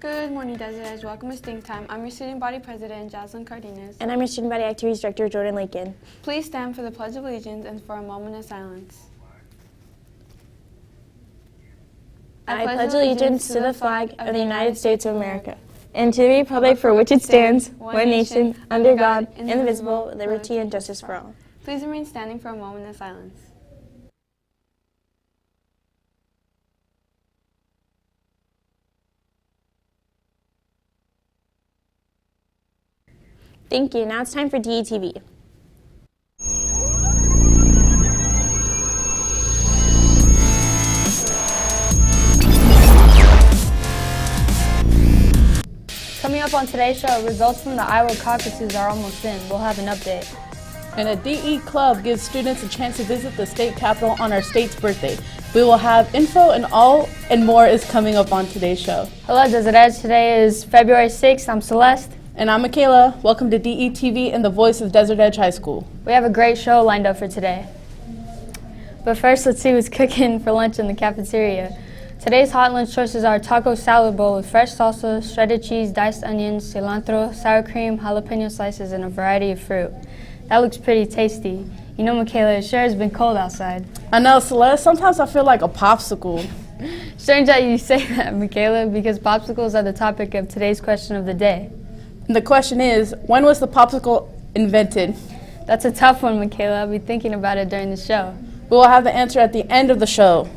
Good morning, Desert. Welcome to Think Time. I'm your student body president, Jocelyn Cardenas. And I'm your student body activities director, Jordan Lakin. Please stand for the Pledge of Allegiance and for a moment of silence. I pledge allegiance to the flag of the United States of America and to the republic for which it stands, one nation, under God, indivisible, with liberty and justice for all. Please remain standing for a moment of silence. Thank you. Now it's time for DETV. Coming up on today's show, results from the Iowa caucuses are almost in. We'll have an update. And a DE Club gives students a chance to visit the state capitol on our state's birthday. We will have info and all and more is coming up on today's show. Hello, Desert Edge. Today is February 6th. I'm Celeste. And I'm Michaela. Welcome to DETV and the voice of Desert Edge High School. We have a great show lined up for today. But first, let's see who's cooking for lunch in the cafeteria. Today's hot lunch choices are taco salad bowl with fresh salsa, shredded cheese, diced onions, cilantro, sour cream, jalapeno slices, and a variety of fruit. That looks pretty tasty. You know, Michaela, it sure has been cold outside. I know, Celeste. Sometimes I feel like a popsicle. Strange that you say that, Michaela, because popsicles are the topic of today's question of the day. And the question is, when was the popsicle invented? That's a tough one, Michaela. I'll be thinking about it during the show. We will have the answer at the end of the show.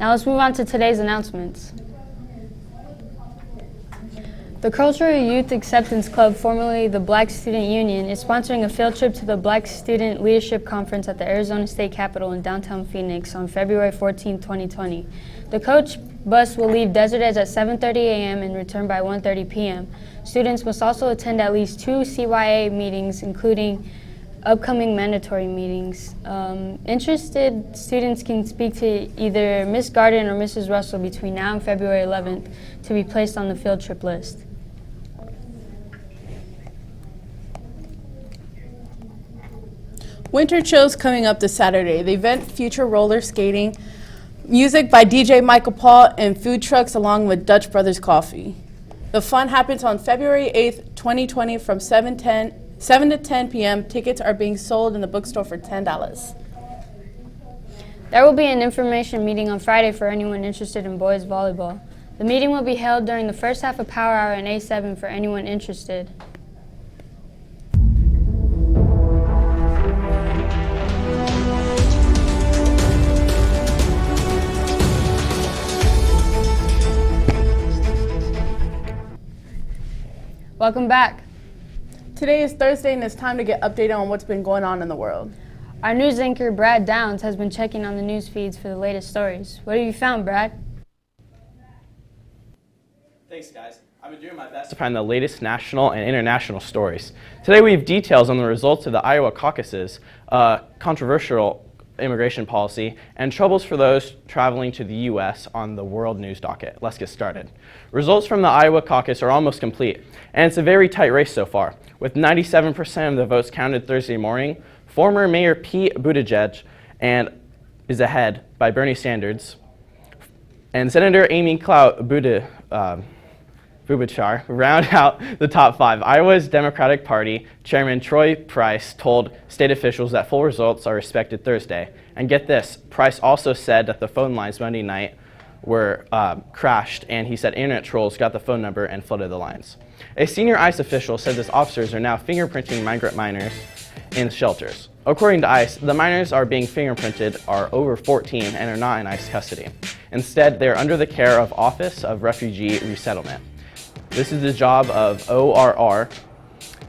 Now let's move on to today's announcements. The Cultural Youth Acceptance Club, formerly the Black Student Union, is sponsoring a field trip to the Black Student Leadership Conference at the Arizona State Capitol in downtown Phoenix on February 14, 2020. The coach bus will leave Desert Edge at 7:30 a.m. and return by 1:30 p.m. Students must also attend at least 2 CYA meetings, including upcoming mandatory meetings. Interested students can speak to either Ms. Garden or Mrs. Russell between now and February 11th to be placed on the field trip list. Winter Chill's coming up this Saturday. The event features roller skating, music by DJ Michael Paul, and food trucks along with Dutch Brothers Coffee. The fun happens on February 8th, 2020 from 7 to 10 p.m. Tickets are being sold in the bookstore for $10. There will be an information meeting on Friday for anyone interested in boys volleyball. The meeting will be held during the first half of Power Hour in A7 for anyone interested. Welcome back. Today is Thursday and it's time to get updated on what's been going on in the world. Our news anchor, Brad Downs, has been checking on the news feeds for the latest stories. What have you found, Brad? Thanks, guys. I've been doing my best to find the latest national and international stories. Today we have details on the results of the Iowa caucuses, controversial immigration policy, and troubles for those traveling to the U.S. on the world news docket. Let's get started. Results from the Iowa caucus are almost complete, and it's a very tight race so far. With 97% of the votes counted Thursday morning, former Mayor Pete Buttigieg is ahead by Bernie Sanders, and Senator Amy Klobuchar round out the top 5. Iowa's Democratic Party Chairman Troy Price told state officials that full results are expected Thursday. And get this, Price also said that the phone lines Monday night were crashed, and he said internet trolls got the phone number and flooded the lines. A senior ICE official said that officers are now fingerprinting migrant minors in shelters. According to ICE, the minors are being fingerprinted are over 14 and are not in ICE custody. Instead, they are under the care of Office of Refugee Resettlement. This is the job of ORR.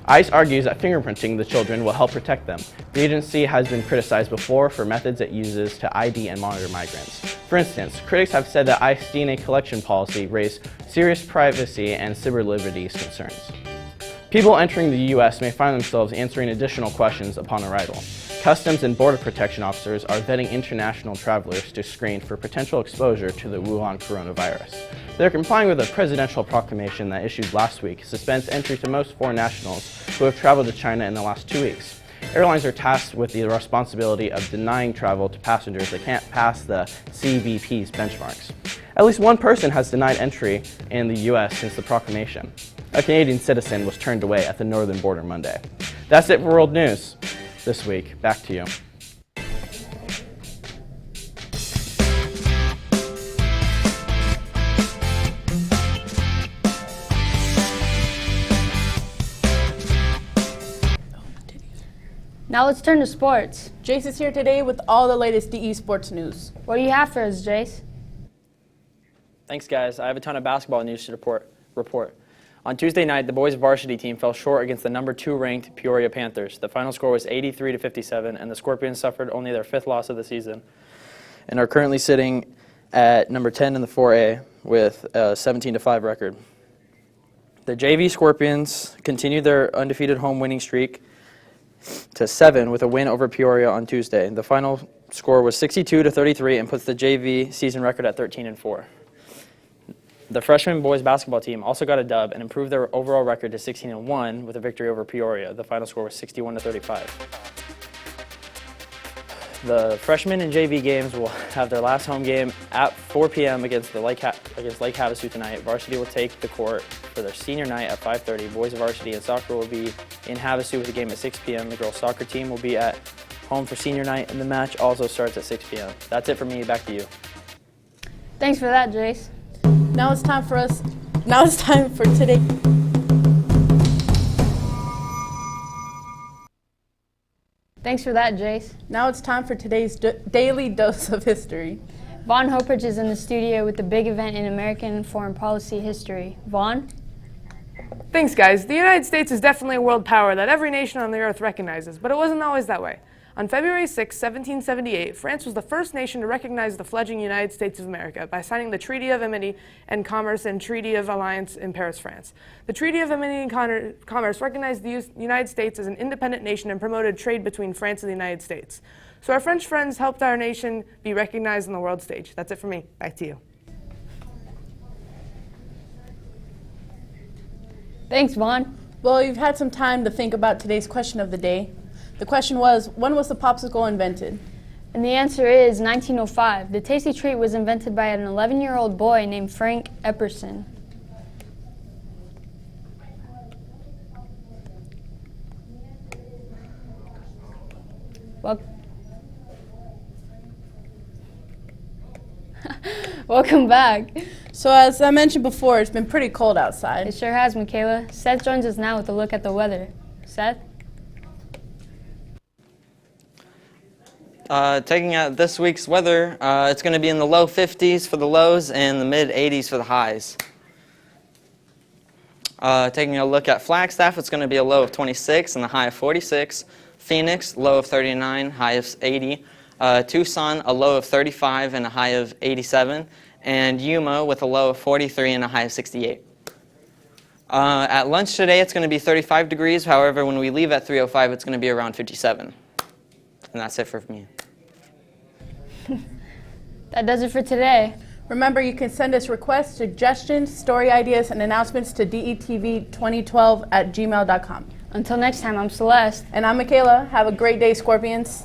ICE argues that fingerprinting the children will help protect them. The agency has been criticized before for methods it uses to ID and monitor migrants. For instance, critics have said that ICE DNA collection policy raised serious privacy and civil liberties concerns. People entering the U.S. may find themselves answering additional questions upon arrival. Customs and Border Protection officers are vetting international travelers to screen for potential exposure to the Wuhan coronavirus. They're complying with a presidential proclamation that issued last week suspends entry to most foreign nationals who have traveled to China in the last 2 weeks. Airlines are tasked with the responsibility of denying travel to passengers that can't pass the CBP's benchmarks. At least one person has denied entry in the U.S. since the proclamation. A Canadian citizen was turned away at the northern border Monday. That's it for World News this week. Back to you. Now let's turn to sports. Jace is here today with all the latest DE sports news. What do you have for us, Jace? Thanks, guys. I have a ton of basketball news to report. On Tuesday night, the boys' varsity team fell short against the number 2 ranked Peoria Panthers. The final score was 83-57, and the Scorpions suffered only their 5th loss of the season and are currently sitting at number 10 in the 4A with a 17-5 record. The JV Scorpions continued their undefeated home winning streak to 7 with a win over Peoria on Tuesday. The final score was 62-33 and puts the JV season record at 13-4. The freshman boys basketball team also got a dub and improved their overall record to 16-1 with a victory over Peoria. The final score was 61-35. The freshmen and JV games will have their last home game at 4 p.m. against Lake Havasu tonight. Varsity will take the court for their senior night at 5:30. Boys varsity and soccer will be in Havasu with a game at 6 p.m. The girls soccer team will be at home for senior night, and the match also starts at 6 p.m. That's it for me. Back to you. Thanks for that, Jace. Now it's time for today. Thanks for that, Jace. Now it's time for today's daily dose of history. Vaughn Hopridge is in the studio with the big event in American and foreign policy history. Vaughn? Thanks, guys. The United States is definitely a world power that every nation on the earth recognizes, but it wasn't always that way. On February 6, 1778, France was the first nation to recognize the fledgling United States of America by signing the Treaty of Amity and Commerce and Treaty of Alliance in Paris, France. The Treaty of Amity and Commerce recognized the United States as an independent nation and promoted trade between France and the United States. So our French friends helped our nation be recognized on the world stage. That's it for me. Back to you. Thanks, Vaughn. Well, you've had some time to think about today's question of the day. The question was, when was the popsicle invented? And the answer is 1905. The tasty treat was invented by an 11-year-old boy named Frank Epperson. Welcome back. So as I mentioned before, it's been pretty cold outside. It sure has, Michaela. Seth joins us now with a look at the weather. Seth? Taking out this week's weather, it's going to be in the low 50s for the lows and the mid 80s for the highs. Taking a look at Flagstaff, it's going to be a low of 26 and a high of 46. Phoenix, low of 39, high of 80. Tucson, a low of 35 and a high of 87. And Yuma with a low of 43 and a high of 68. At lunch today, it's going to be 35 degrees. However, when we leave at 3:05, it's going to be around 57. And that's it for me. That does it for today. Remember, you can send us requests, suggestions, story ideas, and announcements to detv2012@gmail.com. Until next time, I'm Celeste. And I'm Michaela. Have a great day, Scorpions.